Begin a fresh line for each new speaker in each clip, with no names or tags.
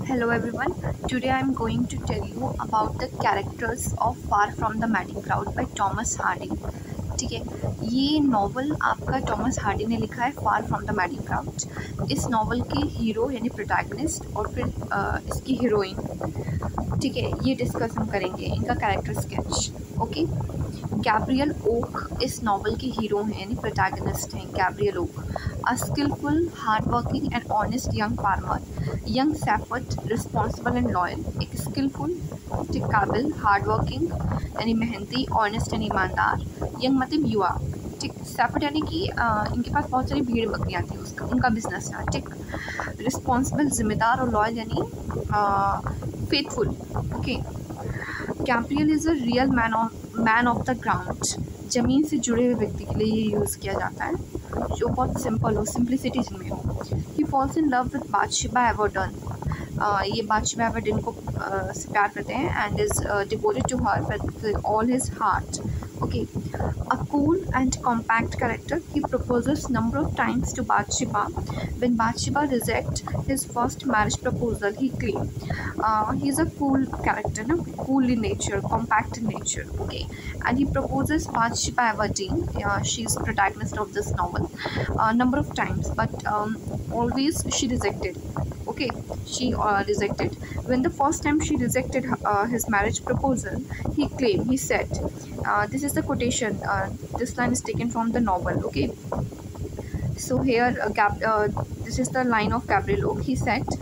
Hello everyone. Today I am going to tell you about the characters of Far from the Madding Crowd by Thomas Hardy. ठीक है, ये novel आपका Thomas Hardy ने लिखा है, far from the madding crowd. इस novel के hero यानी प्रोटैगनिस्ट और फिर इसकी हीरोइन, ठीक है, ये डिस्कस हम करेंगे, इनका character sketch. Okay, Gabriel Oak इस नॉवल के हीरो हैं यानी प्रोटैगनिस्ट हैं। Gabriel Oak, a skilful, hard working and honest young farmer, young सैफर्ट, रिस्पॉन्सिबल एंड लॉयल। एक स्किलफुल, ठीक, काबिल, हार्ड वर्किंग यानी मेहनती, ऑनेस्ट यानी ईमानदार, यंग मतलब युवा, ठीक, सैफर्ट यानी कि इनके पास बहुत सारी भीड़ बकरियाँ थी, उसका उनका बिजनेस था, ठीक, रिस्पॉन्सिबल जिम्मेदार, और लॉयल यानी faithful. Okay, Gabriel is a real man of the ground. ज़मीन से जुड़े हुए व्यक्ति के लिए ये यूज़ किया जाता है, जो बहुत सिंपल हो, सिंप्लिसिटी जिनमें हो। He falls in love with Bathsheba Everdene. ये बादशिबा एवर्डन को से प्यार करते हैं and is devoted to her with all his heart. Okay, a cool and compact character, he proposes number of times to Bathsheba. When Bathsheba rejects his first marriage proposal, he claims he's a cool character, no? Cool in nature, compact in nature. Okay, and he proposes Bathsheba Everdeen. She's protagonist of this novel. Number of times, but always she rejected. Okay, she rejected. When the first time she rejected his marriage proposal, he said, this is the quotation, this line is taken from the novel. Okay, so here this is the line of Gabriel Oak. He said,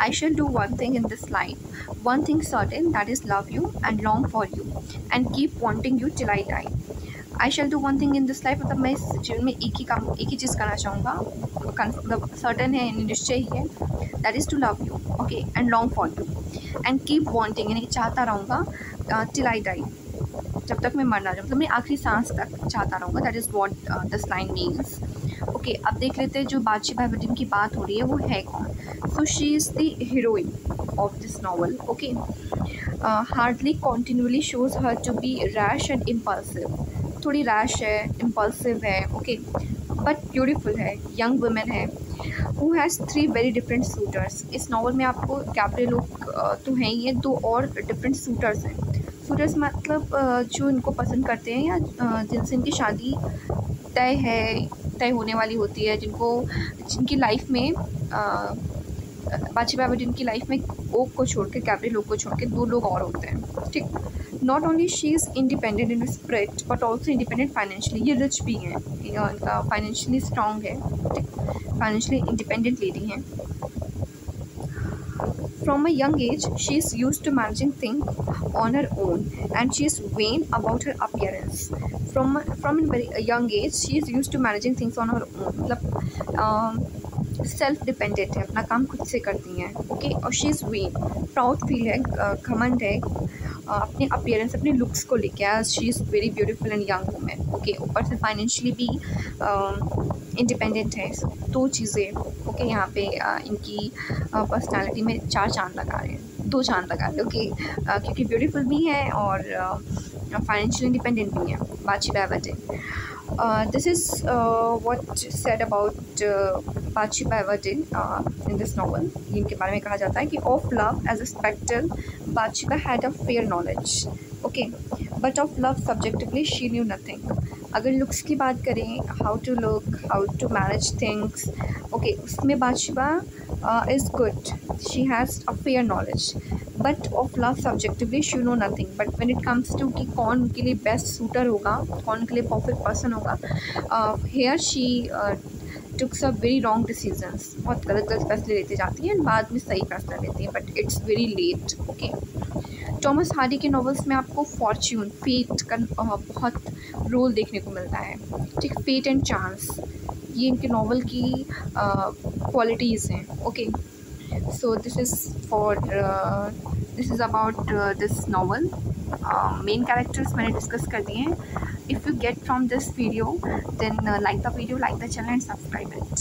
I shall do one thing in this life, one thing certain, that is love you and long for you and keep wanting you till I die. I shall do one thing in this life, मतलब मैं इस जीवन में एक ही चीज़ करना चाहूँगा, मतलब certain है, निश्चय ही है, that is to love you, okay, and long for you and keep wanting, यानी चाहता रहूँगा टिल आई डाई, जब तक मैं मर ना जाऊँ, मतलब मैं आखिरी सांस तक चाहता रहूँगा, that is what this line means. Okay, अब देख लेते हैं जो बादशिबा एवर्डन की बात हो रही है वो है कौन। So she is the heroine of this novel. Okay, hardly continuously shows her to be rash and impulsive, थोड़ी रैश है, इम्पल्सिव है, ओके, बट ब्यूटीफुल है, यंग वुमेन है, who has 3 very different suitors. इस नॉवल में आपको Gabriel लोग तो हैं ही है, 2 और डिफरेंट सूटर्स हैं। सूटर्स मतलब जो इनको पसंद करते हैं या जिनसे इनकी शादी तय होने वाली होती है, जिनकी लाइफ में बादशिबा एवर्डन की लाइफ में ओक को छोड़ के, गैब्रियल ओक को छोड़ के 2 लोग और होते हैं, ठीक। Not only she is independent in spirit but also independent financially, ये रिच भी हैं, इनका फाइनेंशियली स्ट्रॉन्ग है, ठीक, फाइनेंशियली इंडिपेंडेंट लेडी हैं। From a young age, she is used to managing things on her own, and she is vain about her appearance. From a very young age, she is used to managing things on her own. मतलब self dependent है, अपना काम खुद से करती हैं। Okay, और she is vain, proud feel है, घमंड है अपने अपीयरेंस, अपने लुक्स को लेके, as she is very beautiful and young women. Okay, ऊपर से फाइनेंशियली भी इंडिपेंडेंट है। 2 चीज़ें, ओके, यहाँ पे इनकी पर्सनालिटी में 4 चांद लगा रहे हैं, 2 चांद लगा रहे हैं, ओके, क्योंकि ब्यूटीफुल भी हैं और फाइनेंशियली इंडिपेंडेंट भी हैं बादशिबा एवर्डन। This is what said about Bathsheba Everdeen in this novel. इनके बारे में कहा जाता है कि of love as a spectacle, Bathsheba had a fair knowledge. Okay, but of love subjectively she knew nothing. अगर लुक्स की बात करें, how to look, how to manage things, okay, उसमें बादशिबा is good. She has a fair knowledge. But of love subjectively she know nothing. But when it comes to कि कौन उनके लिए best sweater होगा, कौन उनके लिए परफेक्ट पर्सन होगा, here she took some very wrong decisions. बहुत गलत फैसले लेती जाती हैं, बाद में सही फैसला लेती हैं, but it's very late. Okay, Thomas Hardy के नॉवेल्स में आपको फॉर्च्यून, फेट का बहुत रोल देखने को मिलता है, ठीक, फेट एंड चांस, ये इनके नॉवल की क्वालिटीज़ हैं। Okay, so this is about this novel. Main characters मैंने डिस्कस कर दिए हैं। If you get from this video, then like the video, like the channel and subscribe it.